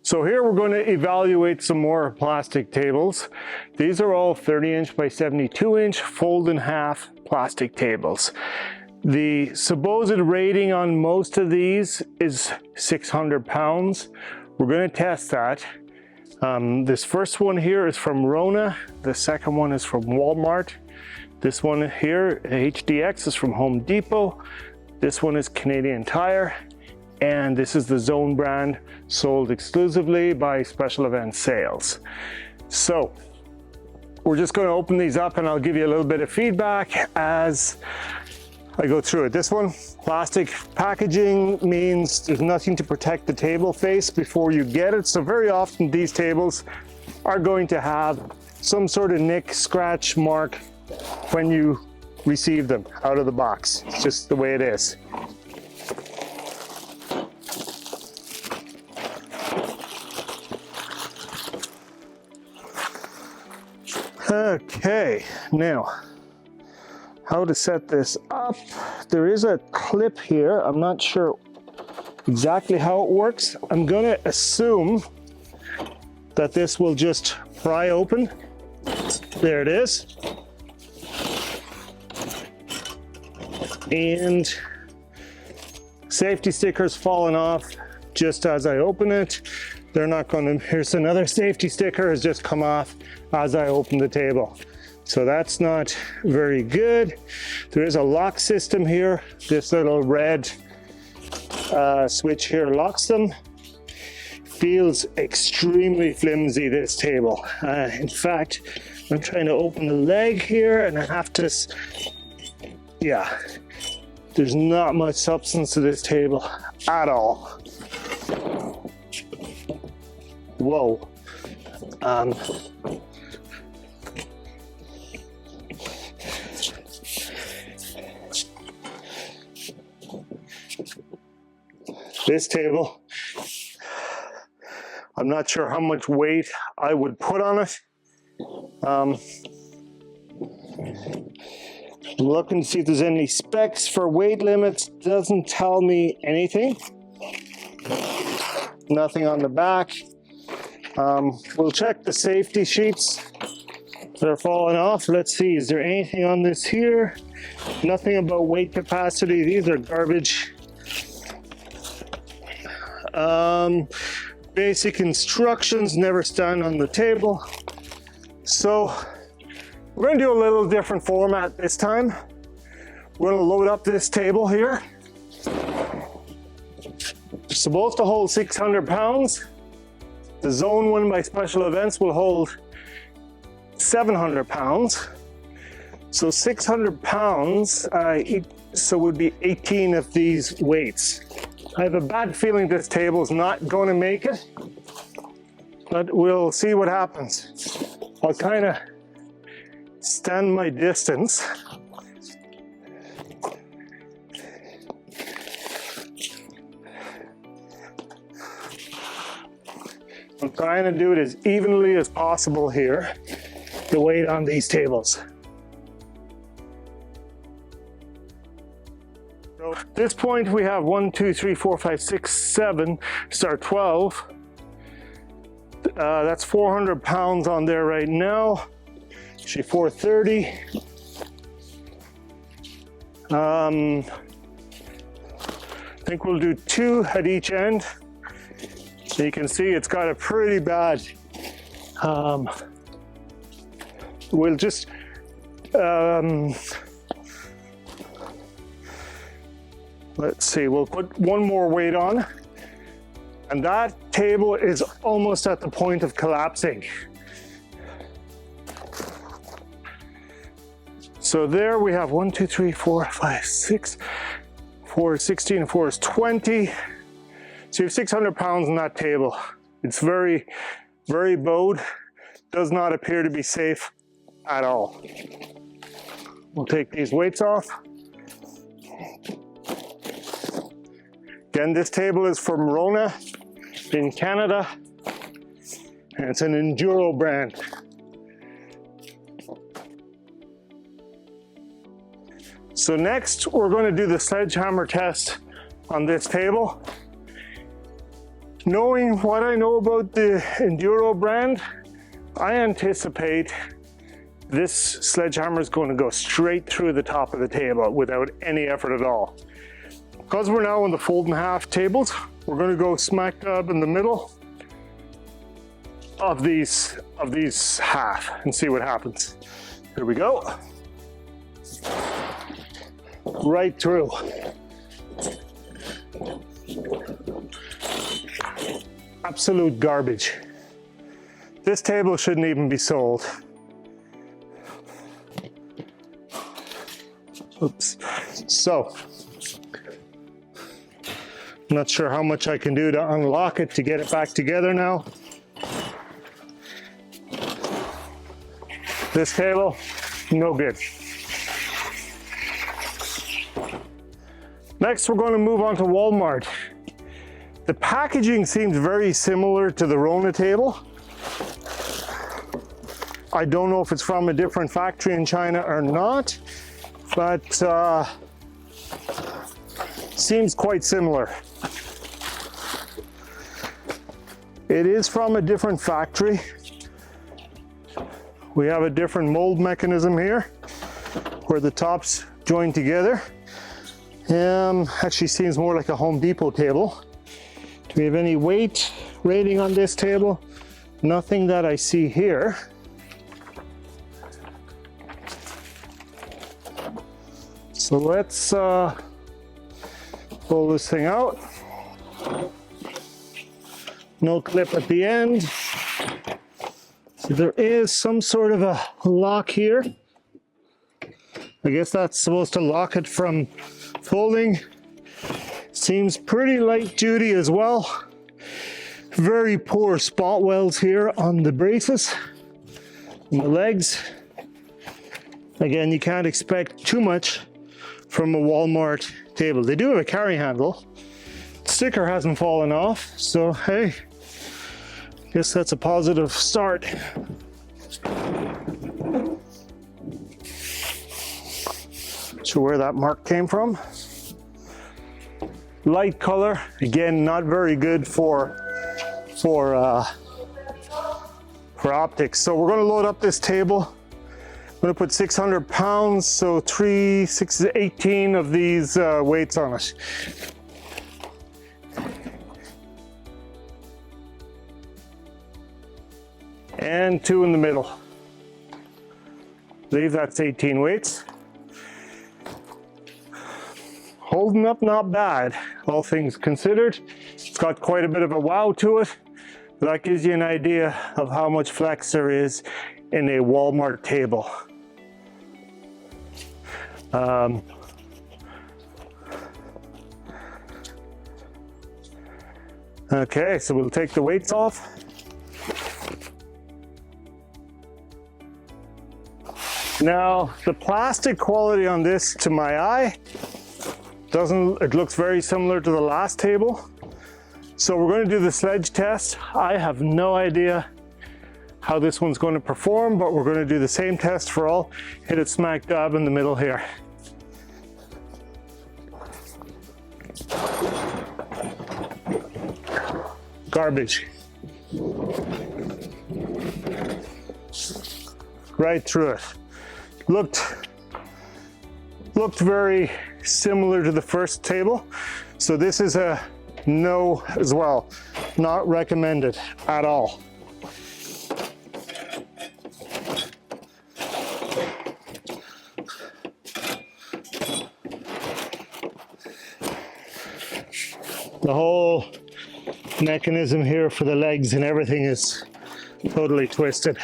So here we're going to evaluate some more plastic tables. These are all 30-inch by 72-inch fold in half plastic tables. The supposed rating on most of these is 600 pounds. We're going to test that. This first one here is from Rona. The second one is from Walmart. This one here, HDX, is from Home Depot. This one is Canadian Tire. And this is the Zone brand, sold exclusively by Special Event Sales. So we're just going to open these up and I'll give you a little bit of feedback as I go through it. This one, plastic packaging, means there's nothing to protect the table face before you get it. So very often these tables are going to have some sort of nick, scratch, mark when you receive them out of the box. It's just the way it is. Okay, now how to set this up. There is a clip here. I'm not sure exactly how it works. I'm gonna assume that this will just pry open. There it is. And safety sticker's fallen off just as I open it. They're not going to, here's another safety sticker has just come off as I open the table. So that's not very good. There is a lock system here. This little red switch here locks them. Feels extremely flimsy, this table. In fact, I'm trying to open the leg here and I have to, yeah, there's not much substance to this table at all. Whoa. This table, I'm not sure how much weight I would put on it. I'm looking to see if there's any specs for weight limits. Doesn't tell me anything. Nothing on the back. We'll check the safety sheets. They're falling off. Let's see, is there anything on this here? Nothing about weight capacity. These are garbage. Basic instructions, never stand on the table. So we're going to do a little different format this time. We're going to load up this table here. It's supposed to hold 600 pounds. The Zone one by Special Events will hold 700 pounds. So 600 pounds, so would be 18 of these weights. I have a bad feeling this table is not going to make it, but we'll see what happens. I'll kind of stand my distance. I'm trying to do it as evenly as possible here, the weight on these tables. So at this point we have 1, 2, 3, 4, 5, 6, 7, start 12. That's 400 pounds on there right now. Actually 430. I think we'll do 2 at each end. You can see it's got a pretty bad, we'll just, let's see, we'll put one more weight on, and that table is almost at the point of collapsing. So there we have 1, 2, 3, 4, 5, 6, 4 is 16, and 4 is 20. So you have 600 pounds on that table. It's very, very bowed. Does not appear to be safe at all. We'll take these weights off. Again, this table is from Rona in Canada, and it's an Enduro brand. So next, we're going to do the sledgehammer test on this table. Knowing what I know about the Enduro brand, I anticipate this sledgehammer is going to go straight through the top of the table without any effort at all. Because we're now on the fold in half tables, we're going to go smack dab in the middle of these half and see what happens. Here we go. Right through. Absolute garbage. This table shouldn't even be sold. Oops. So, I'm not sure how much I can do to unlock it to get it back together now. This table, no good. Next, we're going to move on to Walmart. The packaging seems very similar to the Rona table. I don't know if it's from a different factory in China or not, but seems quite similar. It is from a different factory. We have a different mold mechanism here where the tops join together. Actually seems more like a Home Depot table. Do we have any weight rating on this table? Nothing that I see here. So let's pull this thing out. No clip at the end. So there is some sort of a lock here. I guess that's supposed to lock it from folding. Seems pretty light duty as well. Very poor spot welds here on the braces and the legs. Again, you can't expect too much from a Walmart table. They do have a carry handle. Sticker hasn't fallen off, so hey, guess that's a positive start. Sure where that mark came from. Light color, again, not very good for optics. So we're going to load up this table. I'm going to put 600 pounds, so 3, 6, 18 of these weights on it. And 2 in the middle. I believe that's 18 weights. Holding up not bad, all things considered. It's got quite a bit of a wow to it. But that gives you an idea of how much flex there is in a Walmart table. Okay, so we'll take the weights off. Now, the plastic quality on this, to my eye, it looks very similar to the last table. So we're going to do the sledge test. I have no idea how this one's going to perform, but we're going to do the same test for all. Hit it smack dab in the middle here. Garbage. Right through it. Looked very similar to the first table. So this is a no as well. Not recommended at all. The whole mechanism here for the legs and everything is totally twisted.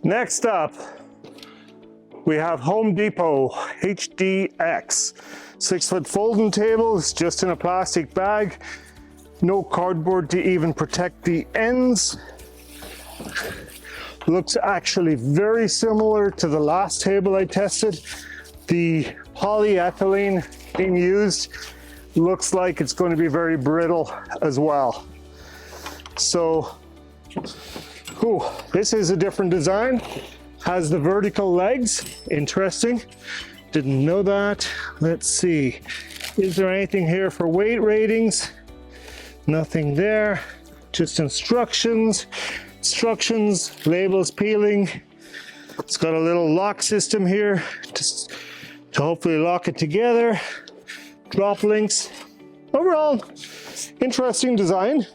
Next up, we have Home Depot HDX. 6-foot folding tables, just in a plastic bag. No cardboard to even protect the ends. Looks actually very similar to the last table I tested. The polyethylene being used looks like it's going to be very brittle as well. So, this is a different design. Has the vertical legs, interesting. Didn't know that. Let's see. Is there anything here for weight ratings? Nothing there. Just instructions. Instructions, labels peeling. It's got a little lock system here to hopefully lock it together. Drop links. Overall, interesting design.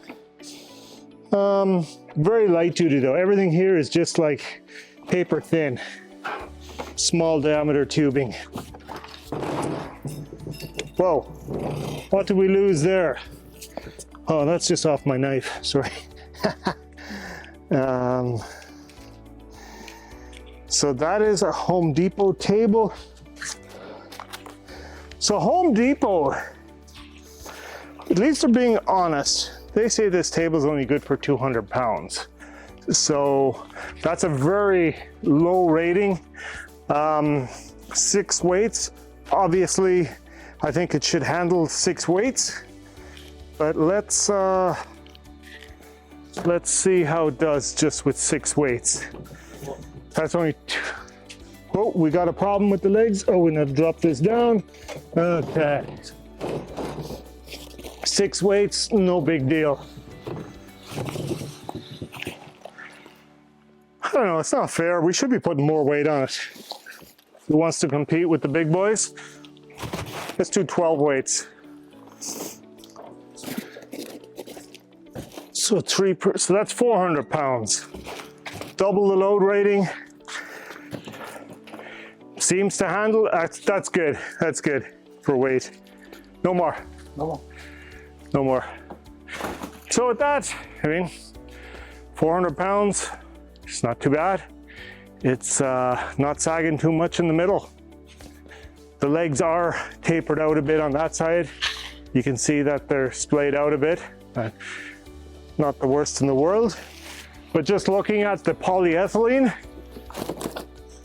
Very light duty though. Everything here is just like paper thin. Small diameter tubing. Whoa, what did we lose there? Oh, that's just off my knife, sorry. So that is a Home Depot table. So Home Depot, at least they're being honest. They say this table is only good for 200 pounds. So that's a very low rating. 6 weights. Obviously, I think it should handle 6 weights. But let's see how it does just with 6 weights. That's only two. Oh, we got a problem with the legs. Oh, we need to drop this down. Okay. 6 weights, no big deal. I don't know, it's not fair. We should be putting more weight on it. Who wants to compete with the big boys? Let's do 12 weights. So so that's 400 pounds. Double the load rating. Seems to handle, that's good. That's good for weight. No more. No more. No more. So with that, I mean, 400 pounds, it's not too bad. It's not sagging too much in the middle. The legs are tapered out a bit on that side. You can see that they're splayed out a bit. Not the worst in the world. But just looking at the polyethylene,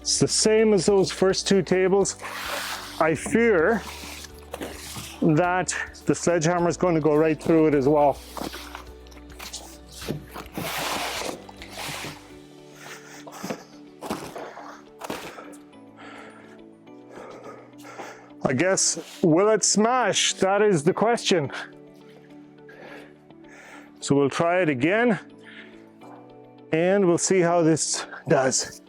it's the same as those first 2 tables. I fear that the sledgehammer is going to go right through it as well. I guess, will it smash? That is the question. So we'll try it again and we'll see how this does.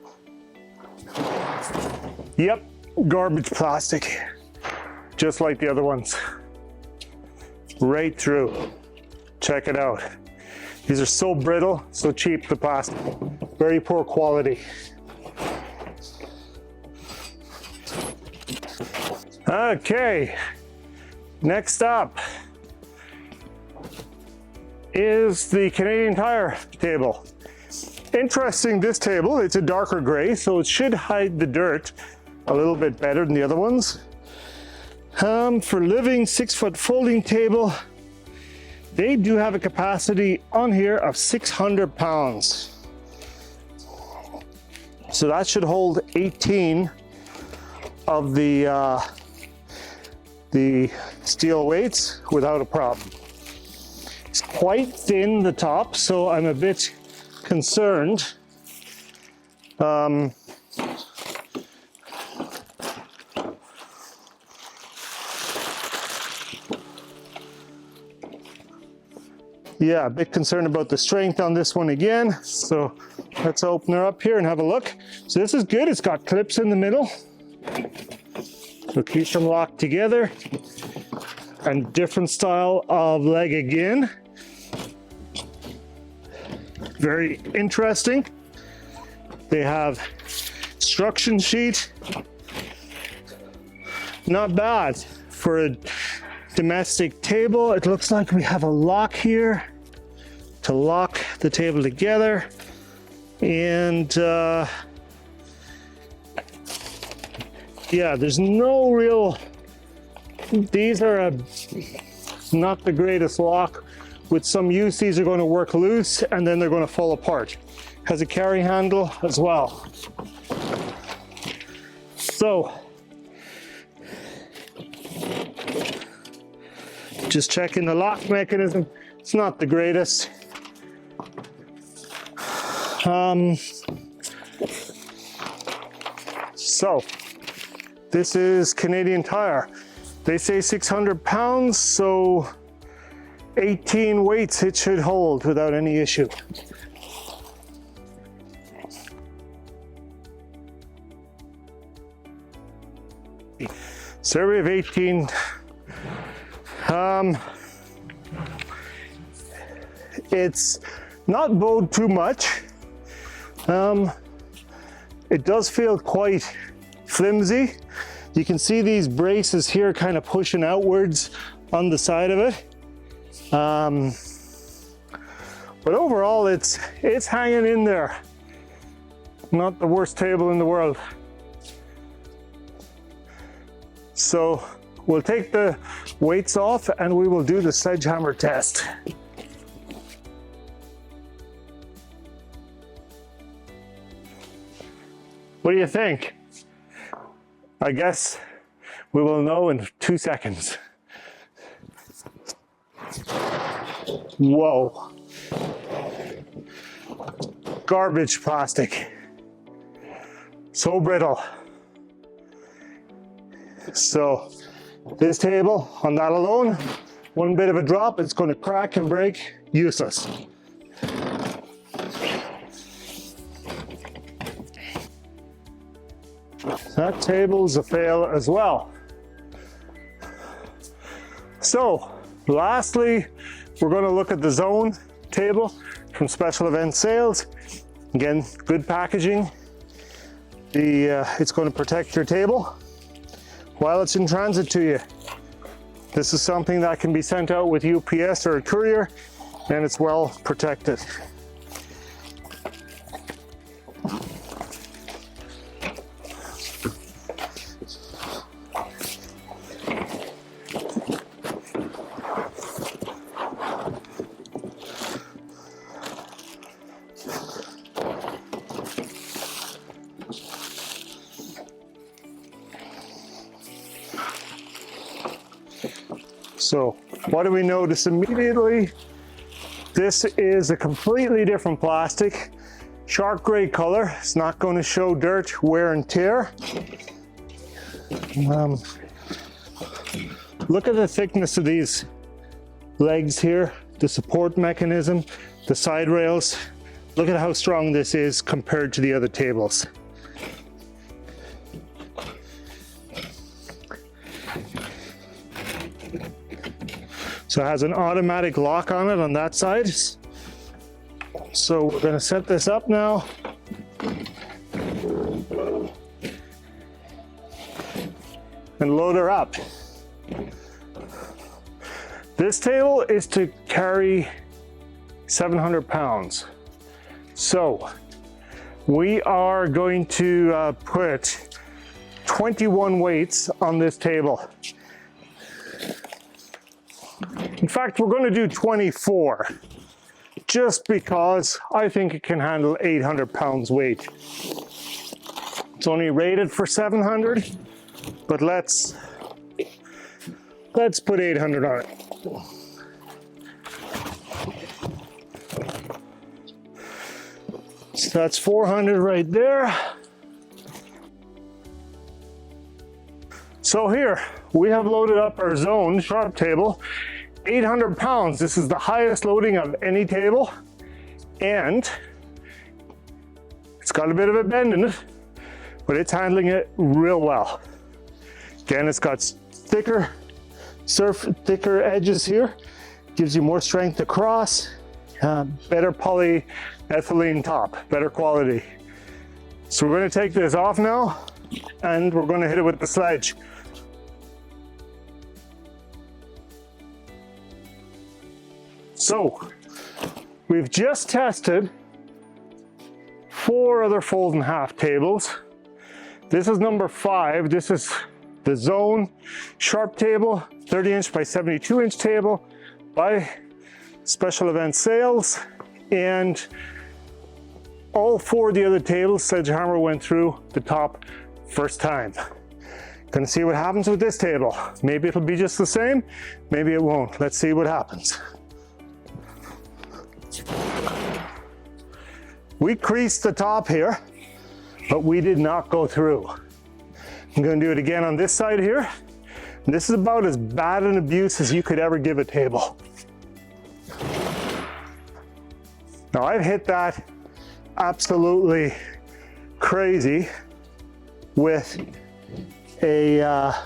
Yep, garbage plastic, just like the other ones. Right through. Check it out. These are so brittle, so cheap, the plastic. Very poor quality. Okay, next up is the Canadian Tire table. Interesting, this table, it's a darker gray, so it should hide the dirt a little bit better than the other ones. For living 6-foot folding table, they do have a capacity on here of 600 pounds. So that should hold 18 of the steel weights without a problem. It's quite thin, the top, so I'm a bit concerned. Yeah, a bit concerned about the strength on this one again. So let's open her up here and have a look. So this is good, it's got clips in the middle. So keep them locked together. And different style of leg again. Very interesting. They have instruction sheet. Not bad for a domestic table. It looks like we have a lock here to lock the table together. And yeah, there's no real, these are not the greatest lock. With some use, these are going to work loose and then they're going to fall apart. Has a carry handle as well. So, just checking the lock mechanism. It's not the greatest. So, This is Canadian Tire. They say 600 pounds, so 18 weights it should hold without any issue. Survey of 18. It's not bowed too much. It does feel quite flimsy. You can see these braces here kind of pushing outwards on the side of it. But overall, it's hanging in there. Not the worst table in the world. So we'll take the weights off and we will do the sledgehammer test. What do you think? I guess we will know in 2 seconds. Whoa. Garbage plastic. So brittle. So this table, on that alone, one bit of a drop, it's going to crack and break, useless. That table's a fail as well. So, lastly, we're going to look at the Zone table from Special Event Sales. Again, good packaging. It's going to protect your table while it's in transit to you. This is something that can be sent out with UPS or a courier, and it's well protected. So what do we notice immediately? This is a completely different plastic, sharp gray color. It's not going to show dirt, wear and tear. Look at the thickness of these legs here, the support mechanism, the side rails. Look at how strong this is compared to the other tables. So it has an automatic lock on it on that side. So we're going to set this up now. And load her up. This table is to carry 700 pounds. So we are going to put 21 weights on this table. In fact, we're going to do 24, just because I think it can handle 800 pounds weight. It's only rated for 700, but let's put 800 on it. So that's 400 right there. So here, we have loaded up our Zone sharp table. 800 pounds. This is the highest loading of any table, and it's got a bit of a bend in it, but it's handling it real well. Again, it's got thicker edges here, gives you more strength across, better polyethylene top, better quality. So we're going to take this off now, and we're going to hit it with the sledge. So, we've just tested 4 other fold in half tables. This is number 5. This is the Zone sharp table, 30-inch by 72-inch table by Special Event Sales. And all 4 of the other tables, Sledgehammer went through the top first time. Gonna see what happens with this table. Maybe it'll be just the same, maybe it won't. Let's see what happens. We creased the top here, but we did not go through. I'm going to do it again on this side here. And this is about as bad an abuse as you could ever give a table. Now I've hit that absolutely crazy with a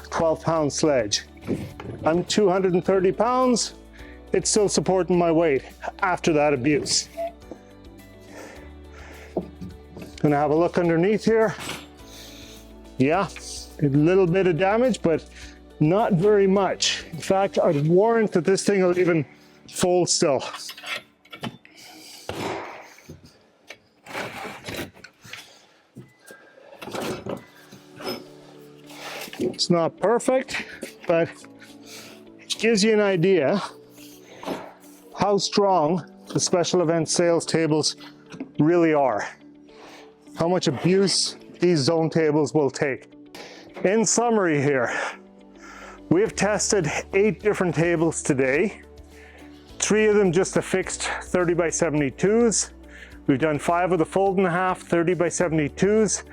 12-pound sledge. I'm 230 pounds. It's still supporting my weight after that abuse. Gonna have a look underneath here. Yeah, a little bit of damage, but not very much. In fact, I'd warrant that this thing will even fold still. It's not perfect, but it gives you an idea how strong the special event sales tables really are. How much abuse these zone tables will take. In summary here, we have tested 8 different tables today. 3 of them just the fixed 30 by 72s. We've done 5 of the fold and a half 30 by 72s.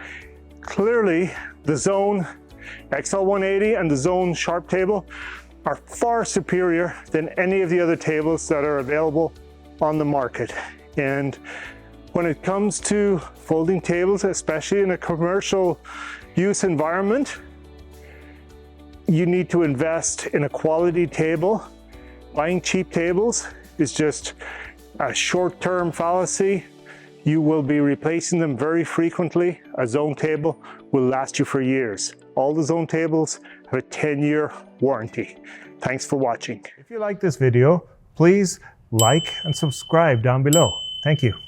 Clearly, the Zone XL180 and the Zone Sharp table are far superior than any of the other tables that are available on the market. And when it comes to folding tables, especially in a commercial use environment, you need to invest in a quality table. Buying cheap tables is just a short-term fallacy. You will be replacing them very frequently. A Zone table will last you for years. All the Zone tables have a 10-year warranty. Thanks for watching. If you like this video, please like and subscribe down below. Thank you.